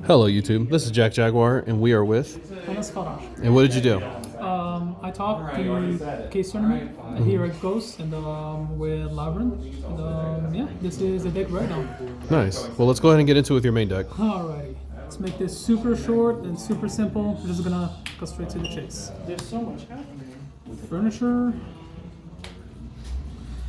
Hello, YouTube. This is Jack Jaguar, and we are with. And that's Faraj. And what did you do? I topped the case tournament, and here it goes, and with Labrynth. And yeah, this is the deck right now. Nice. Well, let's go ahead and get into it with your main deck. Alrighty, let's make this super short and super simple. We're just gonna go straight to the chase. There's so much happening. Furniture.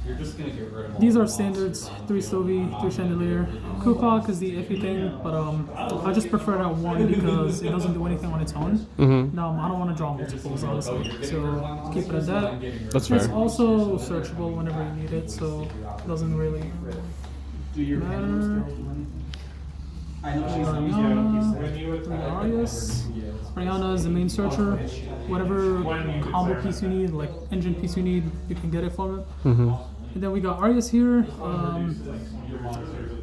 You're just gonna get rid of all These the are monsters, standards: right? 3 Sylvie, 3 Chandelier. Kupak is the iffy thing, but I just prefer that one because it doesn't do anything on its own. Mm-hmm. I don't want to draw multiples, honestly. So keep it at that. That's It's fair. also searchable whenever you need it, so it doesn't really matter. Arias. Brianna is the main searcher. Whatever combo piece you need, like engine piece you need, you can get it from it. Mm-hmm. And then we got Arias here.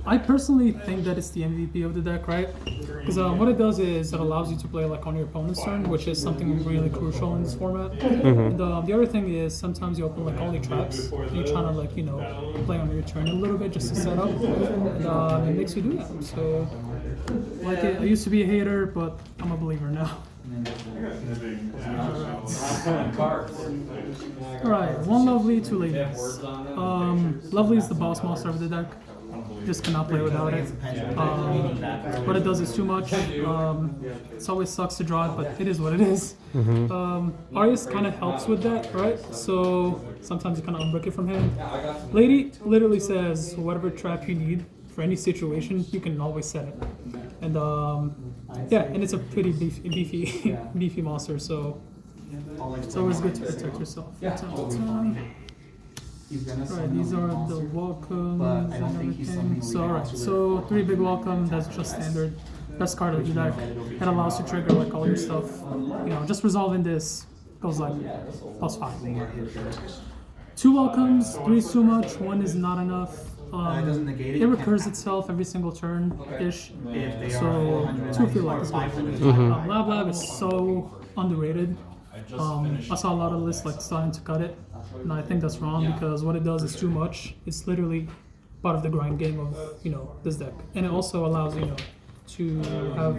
I personally think that it's the MVP of the deck, right? Because what it does is it allows you to play like on your opponent's turn, which is something really crucial in this format. And the other thing is sometimes you open like all the traps, and you're trying to like play on your turn a little bit just to set up, and it makes you do that. So like I used to be a hater, but I'm a believer now. Alright, one Lovely, 2 Ladies. Lovely is the boss monster of the deck. Just cannot play without it. What it does is too much. It always sucks to draw it, but it is what it is. Arias kind of helps with that, right? So sometimes you kind of unbrick it from him. Lady literally says whatever trap you need for any situation, you can always set it. And yeah, and it's a pretty beefy monster, so it's always good to protect yourself. Right, these are the welcomes and everything. So alright, so 3 big welcome, that's just standard. Best card of the deck. It allows you to trigger like all your stuff. Just resolving this goes like +5. 2 welcomes, 3 is too much, 1 is not enough. It recurs itself every single turn-ish, so 2 feel like it's good. Lab is so underrated. I saw a lot of lists like starting to cut it, and I think that's wrong because what it does is too much. It's literally part of the grind game of this deck, and it also allows to have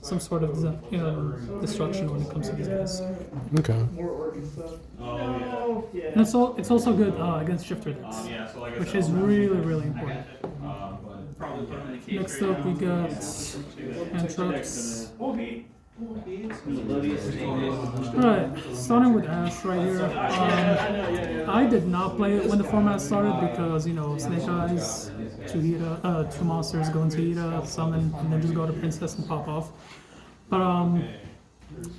some sort of destruction when it comes to these guys. Okay. And it's also good against shifter decks, which is really important. Next up we got hand traps. Alright, starting with Ash right here. I did not play it when the format started because, Snake Eyes, 2 monsters go into Hida, summon, and then just go to Princess and pop off. But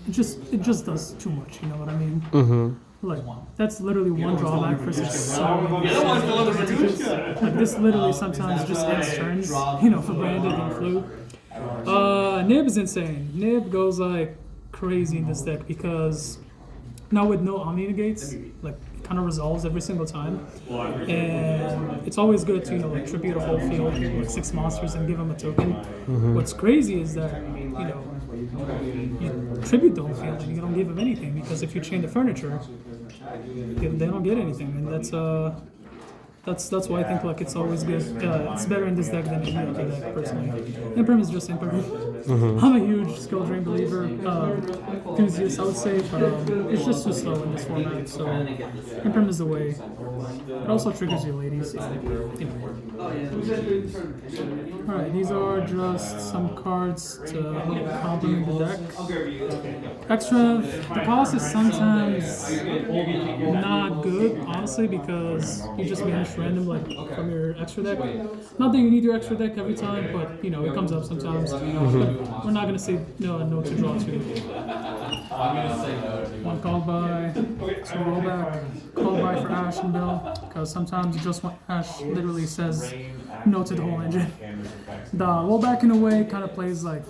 it just does too much, you know what I mean? Like, that's literally one drawback versus solid. Like, this literally sometimes just ends turns, for Branded and Flu. Nib is insane. Nib goes like crazy in this deck because now with no Omni negates, like it kind of resolves every single time, and it's always good to like tribute a whole field like 6 monsters and give them a token. What's crazy is that you tribute the whole field and you don't give them anything because if you chain the furniture, they don't get anything, and that's why I think like it's always good. It's better in this deck than any other deck, personally. Imperm is just Imperm. I'm a huge skill drain believer, enthusiast I would say, but it's just too slow in this format, so Imperm is the way. It also triggers your ladies, so, Alright, these are just some cards to help complement the deck. Extra, the cost is sometimes not good, honestly, because you just manage random like from your extra deck. Not that you need your extra deck every time, but it comes up sometimes. We're not gonna say no to draw 2. 1 called by, 2 rollback, called by for Ash and Bill, because sometimes just when Ash literally says no to the whole engine. The rollback in a way kind of plays like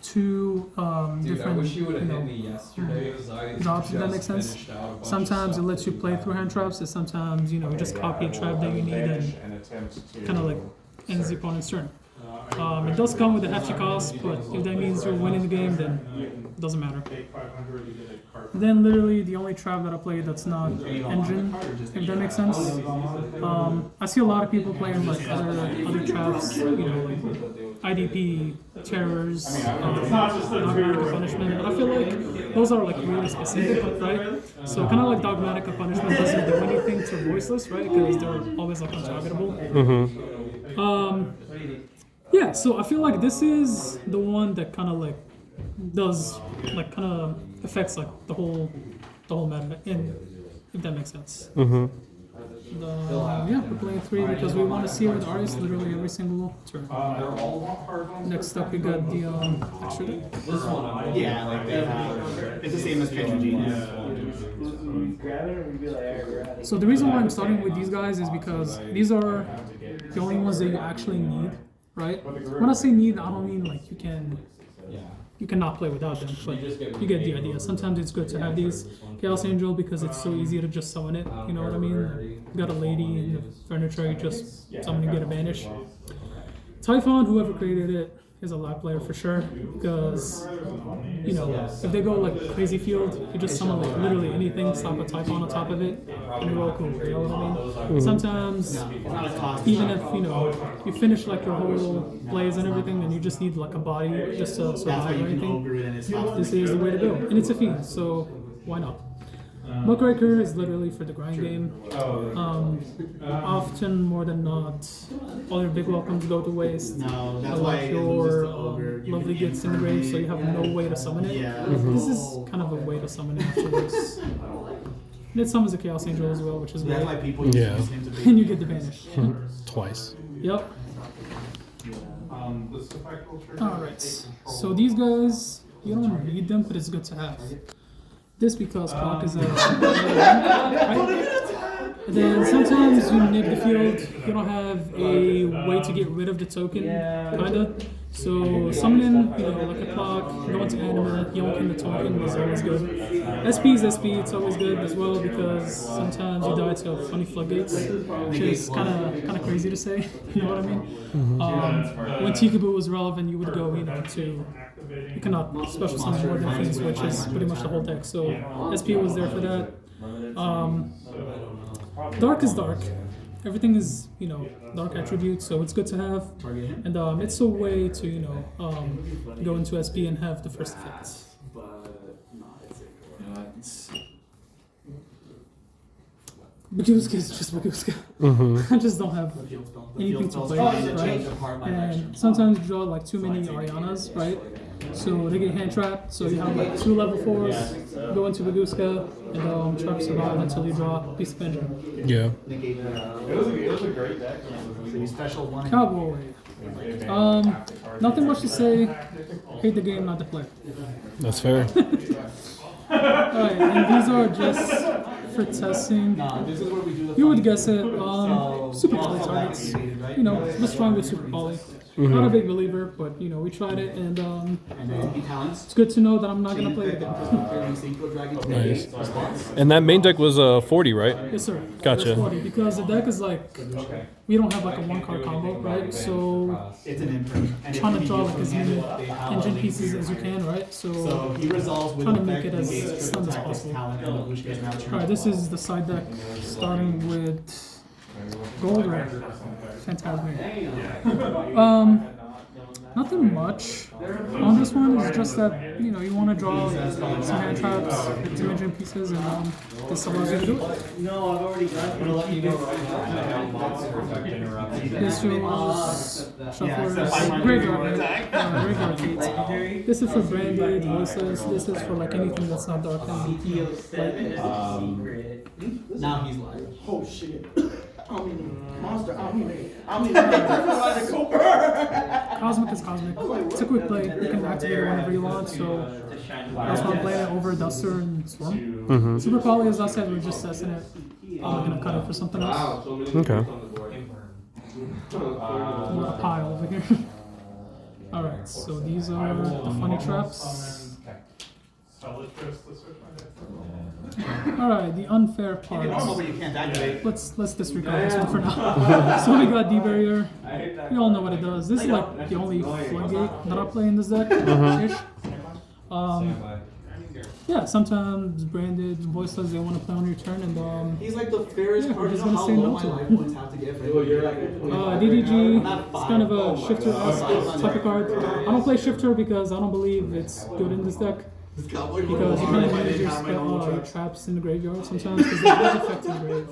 2 different drops, if that makes sense. Sometimes it lets you play through hand traps, and sometimes you just copy a trap that you need and kind of like ends the opponent's turn. It does come with a hefty cost, but if that means you're winning the game, then it doesn't matter. Then literally the only trap that I play that's not engine, if that makes sense. I see a lot of people playing like other traps, like IDP, terrors, dogmatic punishment. But I feel like those are like really specific, right? So kind of like dogmatic punishment doesn't do anything to voiceless, right? Because they're always like untargetable. Yeah, so I feel like this is the one that kind of like does like kind of affects like the whole meta, if that makes sense. Yeah, we're playing 3 because we want to see with Arius literally every single turn. Next up, we got the extra deck. Yeah, like they have. It's the same as Patron Genius. So the reason why I'm starting with these guys is because these are the only ones that you actually need, right? When I say need, I don't mean like you cannot play without them, but you get the idea. Sometimes it's good to have these. Chaos Angel, because it's so easy to just summon it, you know what I mean? You got a lady in the furniture, you just summon and get a banish. Typhon, whoever created it, is a lab player for sure, because, you know, if they go like crazy field, you just summon like literally anything, slap a Typhon on top of it, and you're all cool, you know what I mean? Sometimes, even if, you know, you finish like your whole plays and everything, and you just need like a body just to survive or anything, this is the way to go. And it's a fiend, so why not? Muckraker is literally for the grind game. Often, more than not, all your big welcomes go to waste. No, that's A why lot it your loses to Ogre. lovely gets in the grave, so you have no way to summon it. Yeah. This is kind of a way to summon it afterwards. And it summons a Chaos Angel as well, which is That's great. why people use Yeah. these him to be. And you get the banish. Twice. Yep. Alright, so these guys, you don't need them, but it's good to have. This because clock is a right? And then sometimes you nib the field, you don't have a way to get rid of the token, kinda. So summoning, you know, like a clock, going to anima, yonking the token is always good. SP is SP, it's always good as well because sometimes you die to funny floodgates, which is kind of crazy to say, you know what I mean? When Tikaboo was relevant, you would go, you know, to you cannot special summon more than Fiends, which is pretty much the whole deck. So SP was there for that. Dark is dark. Everything is, you know, dark attributes, so it's good to have. And it's a way to, you know, go into SP and have the first effects. Baguska is just Baguska. I just don't have anything to play with, right? And sometimes you draw like too many Arianas, right? So they get hand trapped, so you have like 2 level 4s, go into Baguska, and try to survive until you draw Beast of Engine. Yeah. It was a great deck. So you special one. Cowboy. Nothing much to say. Hate the game, not the player. That's fair. Alright, and these are just for testing. This is where we do the You would guess it. Super poly targets. You know, the strong with super poly. Not a big believer, but you know, we tried it, and and then he talents. it's good to know that I'm not gonna play it again. Nice. And that main deck was 40, right? Yes, sir. Gotcha. It's 40, because the deck is like, we don't have like a 1-card combo, right? So It's an imprint. And trying to if draw you like use as the many hand, they have engine like pieces your as you effect. can, right? So So he resolves with trying to effect, make it as negates stunned as practice possible. talent, and Babushka is now turned alright, this to is the side deck starting with Gold Red, Phantasmic. Nothing much on this one. Is just that, you know, you want to draw some hand traps, some engine pieces, and this allows you to do it. No, I've already done it. This shows shufflers, graveyard, graveyard feats. This is for Brandy, Voiceless. This is for like anything that's not dark and Now he's live. Oh shit. Monster, Cosmic is Cosmic. It's a quick play. You can activate it whenever you want, so that's why I'm playing it over Duster and Storm. Super Poly, as I said, we're just testing it. I'm gonna cut it for something else. Okay. A pile over here. Alright, so these are the funny traps. Alright, the unfair part. Normal, but you can't activate. Let's disregard this one for now. So we got D-Barrier. We all know what it does. This is like the only floodgate that I play in this deck. Ish. Yeah, sometimes branded voiceless they want to play on your turn, and He's like the fairest Yeah, card. we're You just know how gonna say low no my to life it. points have to get for him? DDG, it's kind of a shifter-esque type of card. I don't play shifter because I don't believe it's good in this deck. Because you kind of manage your your traps in the graveyard sometimes because they have effect in the grave.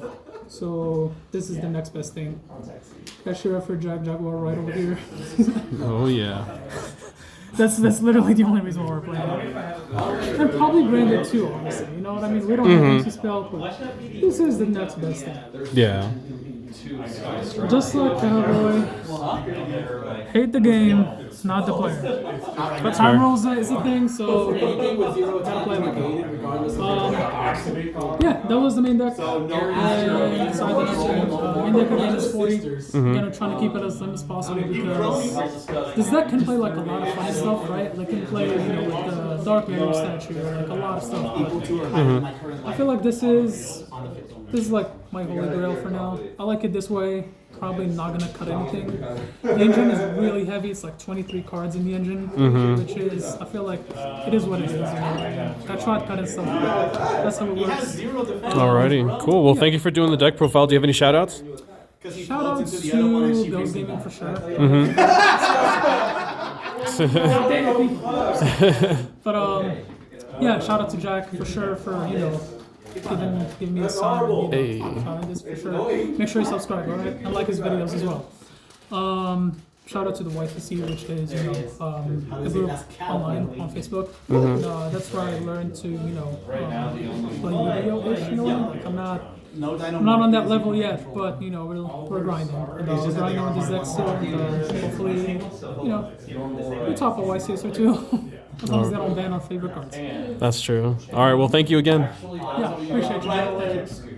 So this is the next best thing. Got Sheriff for Jaguar right over here. Oh yeah. That's literally the only reason why we're playing it. And probably branded too, honestly. You know what I mean? We don't have MC spell, but this is the next best thing. Yeah. Just like Cowboy, hate the game, not the player. But time rules is a thing, so Anything with zero attack play is like negated regardless of yeah, that was the main deck. So no And decided not to change. Main deck again is 40. Again, I'm trying to keep it as slim as possible because this deck can play like a lot of funny stuff, right? Like it can play, you know, like the Dark Mirror statue, or like a lot of stuff. But I feel like this is like my holy grail for now. I like it this way. Probably not gonna cut anything. The engine is really heavy. It's like 23 cards in the engine, which is, I feel like it is what it is. You know? I tried cutting stuff. That's how it works. Alrighty. Cool. Well, thank you for doing the deck profile. Do you have any shout outs? Shout out to Bill's Gaming for sure. But yeah, shout out to Jack for sure for, you know, giving me a sign. You know, Hey. this for sure. Make sure you subscribe, alright? And like his videos as well. Shout out to the YTC, which is, you know, a group online on Facebook. That's where I learned to, you know, play video-ish, you know. Like I'm not on that level yet, but you know we're grinding. We're grinding on these decks still, and hopefully, you know, we top a YCS or two. As long as they don't ban our favorite cards. That's true. All right. Well, thank you again. Yeah, appreciate you.